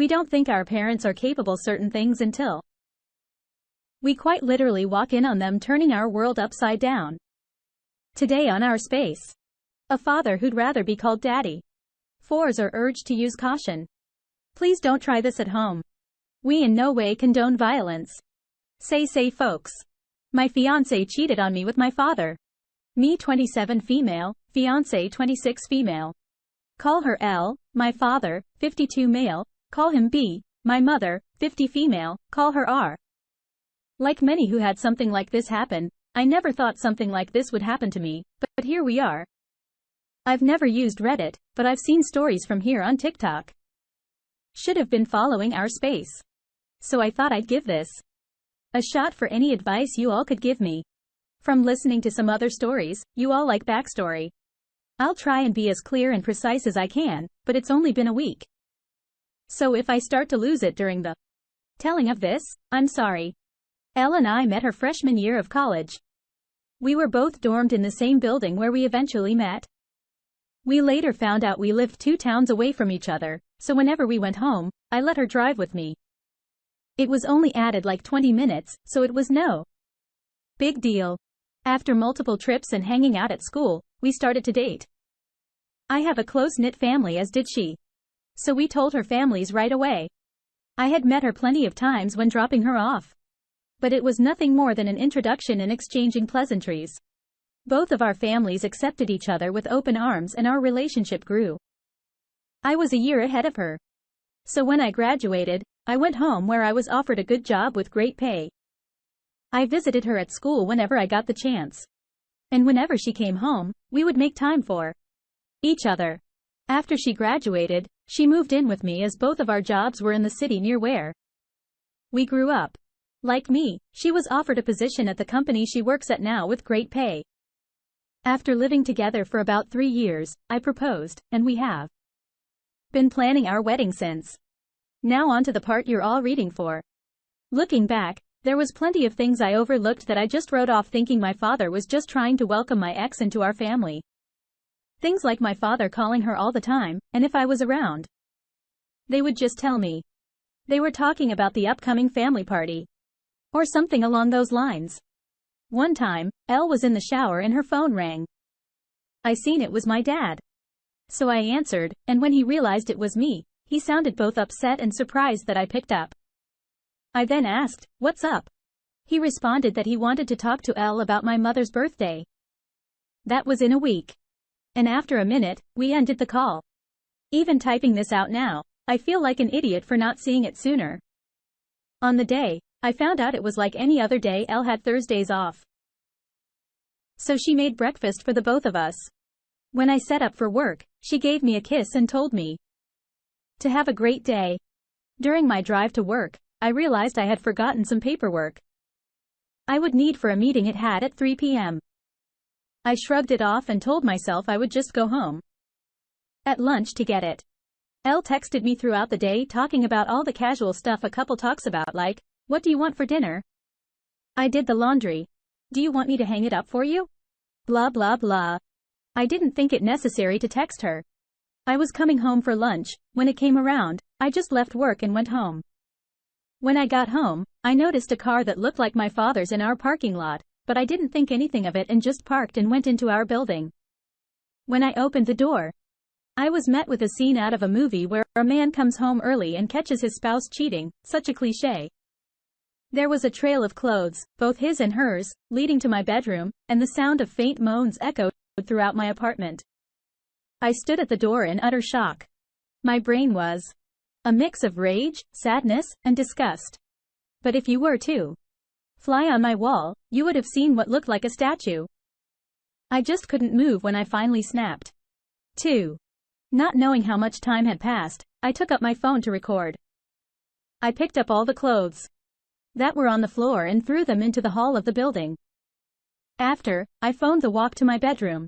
We don't think our parents are capable certain things until we quite literally walk in on them, turning our world upside down. Today on Our Space, a father who'd rather be called daddy. Fours are urged to use caution. Please don't try this at home. We in no way condone violence. Say folks. My fiance cheated on me with my father. Me 27 female, fiance 26 female. Call her L, my father, 52 male, call him B, my mother, 50 female, call her R. Like many who had something like this happen, I never thought something like this would happen to me, but here we are. I've never used Reddit, but I've seen stories from here on TikTok. Should have been following Our Space. So I thought I'd give this a shot for any advice you all could give me. From listening to some other stories, you all like backstory. I'll try and be as clear and precise as I can, but it's only been a week. So if I start to lose it during the telling of this, I'm sorry. Elle and I met her freshman year of college. We were both dormed in the same building where we eventually met. We later found out we lived 2 towns away from each other, so whenever we went home, I let her drive with me. It was only added like 20 minutes, so it was no big deal. After multiple trips and hanging out at school, we started to date. I have a close-knit family, as did she. So we told her families right away. I had met her plenty of times when dropping her off. But it was nothing more than an introduction and exchanging pleasantries. Both of our families accepted each other with open arms and our relationship grew. I was a year ahead of her. So when I graduated, I went home where I was offered a good job with great pay. I visited her at school whenever I got the chance. And whenever she came home, we would make time for each other. After she graduated, she moved in with me as both of our jobs were in the city near where we grew up. Like me, she was offered a position at the company she works at now with great pay. After living together for about 3 years, I proposed, and we have been planning our wedding since. Now on to the part you're all reading for. Looking back, there was plenty of things I overlooked that I just wrote off thinking my father was just trying to welcome my ex into our family. Things like my father calling her all the time, and if I was around, they would just tell me they were talking about the upcoming family party. Or something along those lines. One time, Elle was in the shower and her phone rang. I seen it was my dad. So I answered, and when he realized it was me, he sounded both upset and surprised that I picked up. I then asked, "What's up?" He responded that he wanted to talk to Elle about my mother's birthday. That was in a week. And after a minute, we ended the call. Even typing this out now, I feel like an idiot for not seeing it sooner. On the day, I found out it was like any other day. Elle had Thursdays off. So she made breakfast for the both of us. When I set up for work, she gave me a kiss and told me to have a great day. During my drive to work, I realized I had forgotten some paperwork I would need for a meeting it had at 3 p.m. I shrugged it off and told myself I would just go home at lunch to get it. Elle texted me throughout the day talking about all the casual stuff a couple talks about, like, "What do you want for dinner?" "I did the laundry. Do you want me to hang it up for you?" Blah blah blah. I didn't think it necessary to text her. I was coming home for lunch. When it came around, I just left work and went home. When I got home, I noticed a car that looked like my father's in our parking lot, but I didn't think anything of it and just parked and went into our building. When I opened the door, I was met with a scene out of a movie where a man comes home early and catches his spouse cheating, such a cliché. There was a trail of clothes, both his and hers, leading to my bedroom, and the sound of faint moans echoed throughout my apartment. I stood at the door in utter shock. My brain was a mix of rage, sadness, and disgust. But if you were to fly on my wall, you would have seen what looked like a statue. I just couldn't move when I finally snapped. 2. Not knowing how much time had passed, I took up my phone to record. I picked up all the clothes that were on the floor and threw them into the hall of the building. After, I phoned the walk to my bedroom.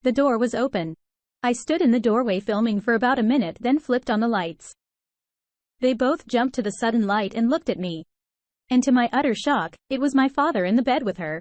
The door was open. I stood in the doorway filming for about a minute, then flipped on the lights. They both jumped to the sudden light and looked at me. And to my utter shock, it was my father in the bed with her.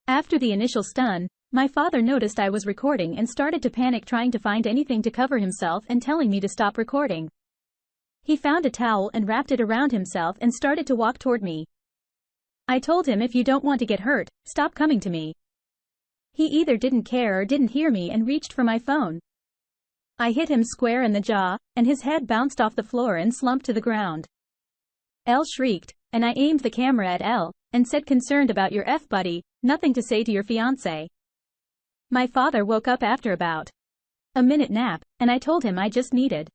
After the initial stun, my father noticed I was recording and started to panic, trying to find anything to cover himself and telling me to stop recording. He found a towel and wrapped it around himself and started to walk toward me. I told him, if you don't want to get hurt, stop coming to me. He either didn't care or didn't hear me and reached for my phone. I hit him square in the jaw, and his head bounced off the floor and slumped to the ground. L shrieked, and I aimed the camera at L, and said, concerned about your buddy, nothing to say to your fiance. My father woke up after about a minute nap, and I told him I just needed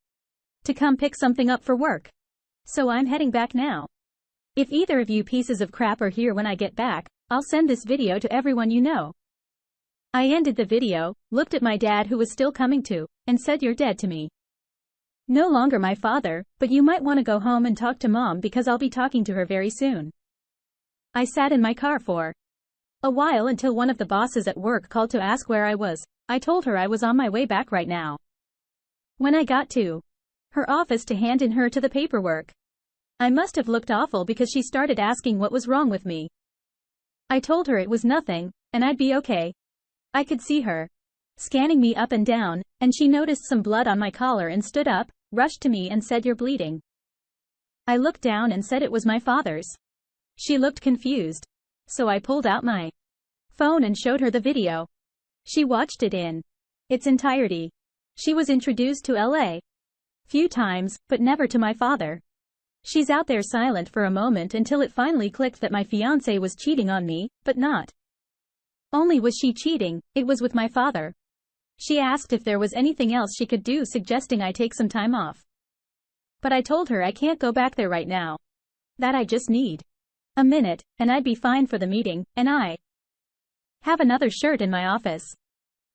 to come pick something up for work. So I'm heading back now. If either of you pieces of crap are here when I get back, I'll send this video to everyone you know. I ended the video, looked at my dad who was still coming to, and said, you're dead to me. No longer my father, but you might want to go home and talk to mom because I'll be talking to her very soon. I sat in my car for a while until one of the bosses at work called to ask where I was. I told her I was on my way back right now. When I got to her office to hand in her to the paperwork, I must have looked awful because she started asking what was wrong with me. I told her it was nothing, and I'd be okay. I could see her scanning me up and down, and she noticed some blood on my collar and stood up, rushed to me and said, you're bleeding. I looked down and said it was my father's. She looked confused. So I pulled out my phone and showed her the video. She watched it in its entirety. She was introduced to LA few times, but never to my father. She's out there silent for a moment until it finally clicked that my fiance was cheating on me, but not only was she cheating, it was with my father. She asked if there was anything else she could do, suggesting I take some time off. But I told her I can't go back there right now. That I just need a minute, and I'd be fine for the meeting, and I have another shirt in my office.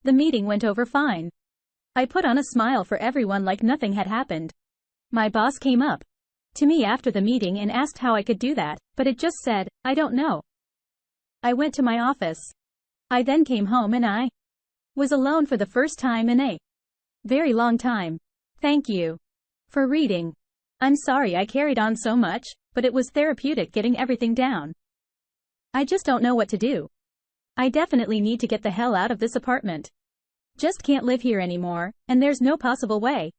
The meeting went over fine. I put on a smile for everyone like nothing had happened. My boss came up to me after the meeting and asked how I could do that, but it just said, I don't know. I went to my office. I then came home and I was alone for the first time in a very long time. Thank you for reading. I'm sorry I carried on so much, but it was therapeutic getting everything down. I just don't know what to do. I definitely need to get the hell out of this apartment. Just can't live here anymore, and there's no possible way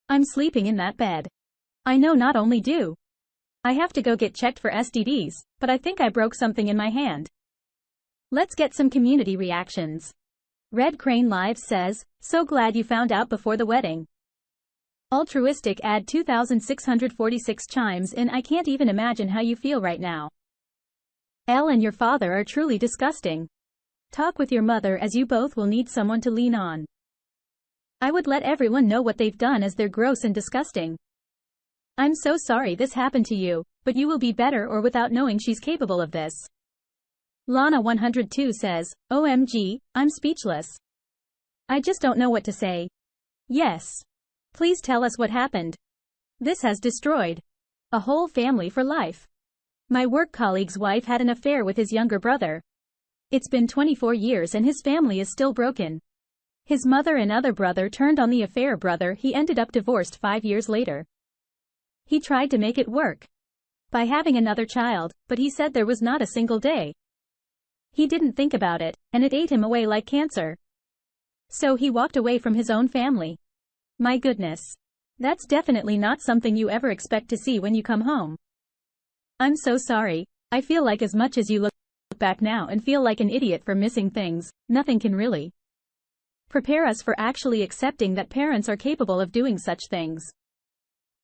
I'm sleeping in that bed. I know not only do I have to go get checked for STDs, but I think I broke something in my hand. Let's get some community reactions. Red Crane Live says, so glad you found out before the wedding. Altruistic ad 2646 chimes in, I can't even imagine how you feel right now. Elle and your father are truly disgusting. Talk with your mother as you both will need someone to lean on. I would let everyone know what they've done as they're gross and disgusting. I'm so sorry this happened to you, but you will be better or without knowing she's capable of this. Lana 102 says, OMG, I'm speechless. I just don't know what to say. Yes. Please tell us what happened. This has destroyed a whole family for life. My work colleague's wife had an affair with his younger brother. It's been 24 years and his family is still broken. His mother and other brother turned on the affair brother. He ended up divorced 5 years later. He tried to make it work by having another child, but he said there was not a single day he didn't think about it, and it ate him away like cancer. So he walked away from his own family. My goodness. That's definitely not something you ever expect to see when you come home. I'm so sorry. I feel like as much as you look back now and feel like an idiot for missing things, nothing can really prepare us for actually accepting that parents are capable of doing such things.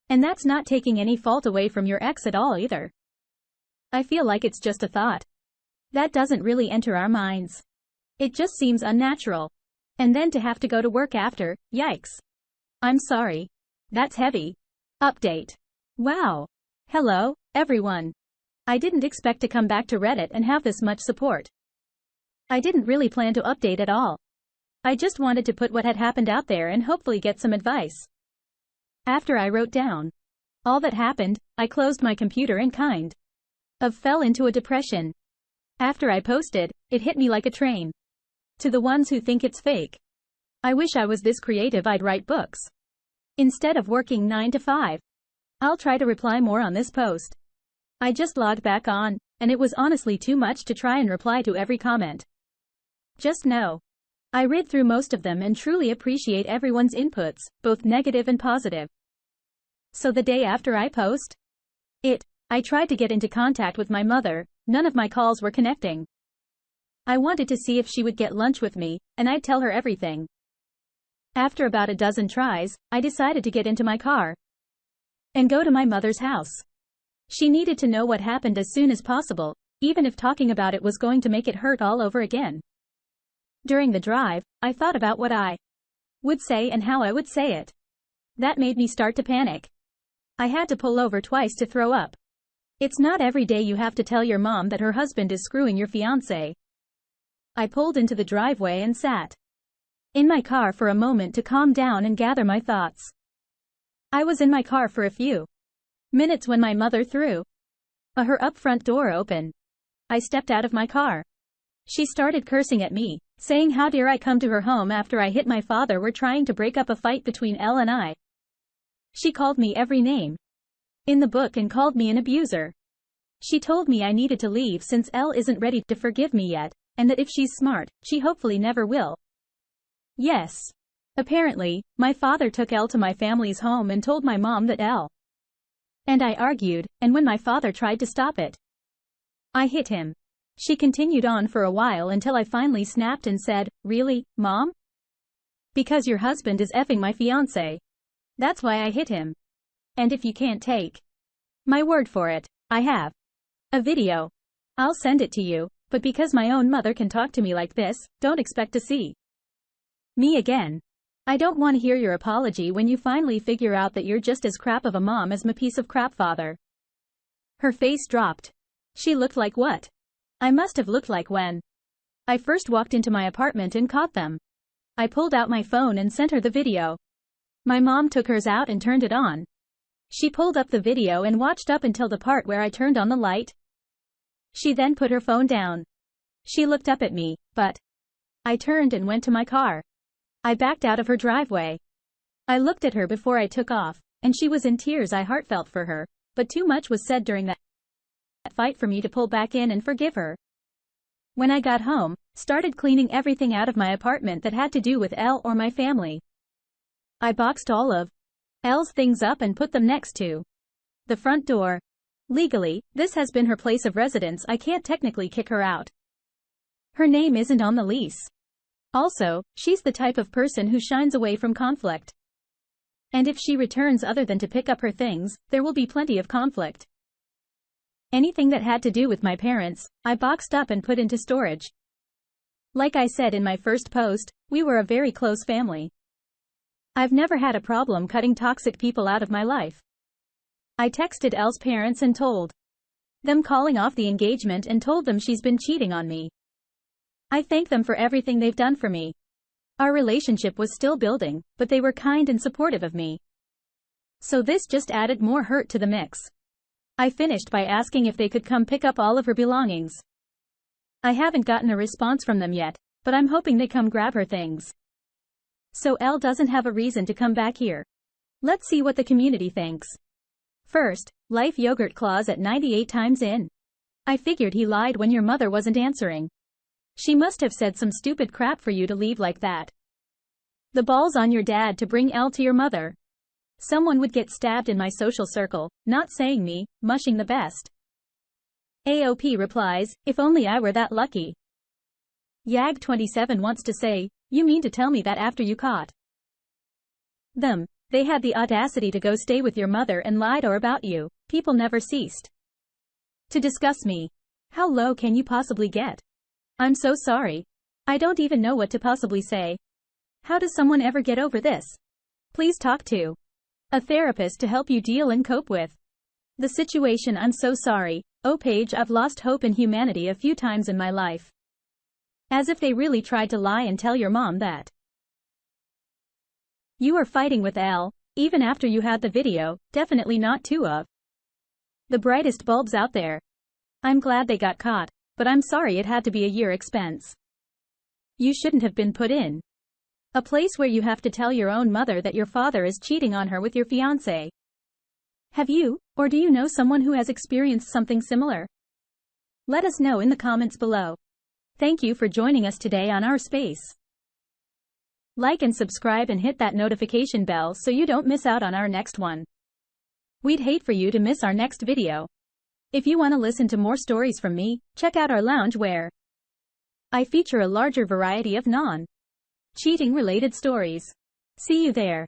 And that's not taking any fault away from your ex at all either. I feel like it's just a thought that doesn't really enter our minds. It just seems unnatural. And then to have to go to work after, yikes. I'm sorry. That's heavy. Update. Wow. Hello, everyone. I didn't expect to come back to Reddit and have this much support. I didn't really plan to update at all. I just wanted to put what had happened out there and hopefully get some advice. After I wrote down all that happened, I closed my computer and kind of fell into a depression. After I posted, it hit me like a train. To the ones who think it's fake. I wish I was this creative. I'd write books instead of working 9 to 5. I'll try to reply more on this post. I just logged back on, and it was honestly too much to try and reply to every comment. Just know, I read through most of them and truly appreciate everyone's inputs, both negative and positive. So the day after I post it, I tried to get into contact with my mother. None of my calls were connecting. I wanted to see if she would get lunch with me, and I'd tell her everything. After about a dozen tries, I decided to get into my car and go to my mother's house. She needed to know what happened as soon as possible, even if talking about it was going to make it hurt all over again. During the drive, I thought about what I would say and how I would say it. That made me start to panic. I had to pull over twice to throw up. It's not every day you have to tell your mom that her husband is screwing your fiancé. I pulled into the driveway and sat in my car for a moment to calm down and gather my thoughts. I was in my car for a few minutes when my mother threw her up front door open. I stepped out of my car. She started cursing at me, saying how dare I come to her home after I hit my father. We're trying to break up a fight between Elle and I. She called me every name in the book and called me an abuser. She told me I needed to leave since Elle isn't ready to forgive me yet, and that if she's smart, she hopefully never will. Yes. Apparently, my father took Elle to my family's home and told my mom that Elle and I argued, and when my father tried to stop it, I hit him. She continued on for a while until I finally snapped and said, "Really, Mom? Because your husband is effing my fiancé. That's why I hit him. And if you can't take my word for it, I have a video. I'll send it to you, but because my own mother can talk to me like this, don't expect to see me again. I don't want to hear your apology when you finally figure out that you're just as crap of a mom as my piece of crap father." Her face dropped. She looked like what I must have looked like when I first walked into my apartment and caught them. I pulled out my phone and sent her the video. My mom took hers out and turned it on. She pulled up the video and watched up until the part where I turned on the light. She then put her phone down. She looked up at me, but I turned and went to my car. I backed out of her driveway. I looked at her before I took off, and she was in tears. I heartfelt for her, but too much was said during that fight for me to pull back in and forgive her. When I got home, started cleaning everything out of my apartment that had to do with Elle or my family. I boxed all of Elle's things up and put them next to the front door. Legally, this has been her place of residence. I can't technically kick her out. Her name isn't on the lease. Also, she's the type of person who shies away from conflict. And if she returns other than to pick up her things, there will be plenty of conflict. Anything that had to do with my parents, I boxed up and put into storage. Like I said in my first post, we were a very close family. I've never had a problem cutting toxic people out of my life. I texted Elle's parents and told them calling off the engagement and told them she's been cheating on me. I thank them for everything they've done for me. Our relationship was still building, but they were kind and supportive of me. So this just added more hurt to the mix. I finished by asking if they could come pick up all of her belongings. I haven't gotten a response from them yet, but I'm hoping they come grab her things. So Elle doesn't have a reason to come back here. Let's see what the community thinks. First, Life Yogurt Claus at 98 times in. I figured he lied when your mother wasn't answering. She must have said some stupid crap for you to leave like that. The ball's on your dad to bring Elle to your mother. Someone would get stabbed in my social circle, not saying me, mushing the best. AOP replies, if only I were that lucky. Yag27 wants to say, you mean to tell me that after you caught them, they had the audacity to go stay with your mother and lied or about you? People never ceased to discuss me. How low can you possibly get? I'm so sorry. I don't even know what to possibly say. How does someone ever get over this? Please talk to a therapist to help you deal and cope with the situation. I'm so sorry. Oh Paige, I've lost hope in humanity a few times in my life. As if they really tried to lie and tell your mom that you are fighting with Elle, even after you had the video. Definitely not two of the brightest bulbs out there. I'm glad they got caught, but I'm sorry it had to be a year expense. You shouldn't have been put in a place where you have to tell your own mother that your father is cheating on her with your fiancé. Have you, or do you know someone who has experienced something similar? Let us know in the comments below. Thank you for joining us today on our space. Like and subscribe and hit that notification bell so you don't miss out on our next one. We'd hate for you to miss our next video. If you want to listen to more stories from me, check out our lounge where I feature a larger variety of non-cheating related stories. See you there.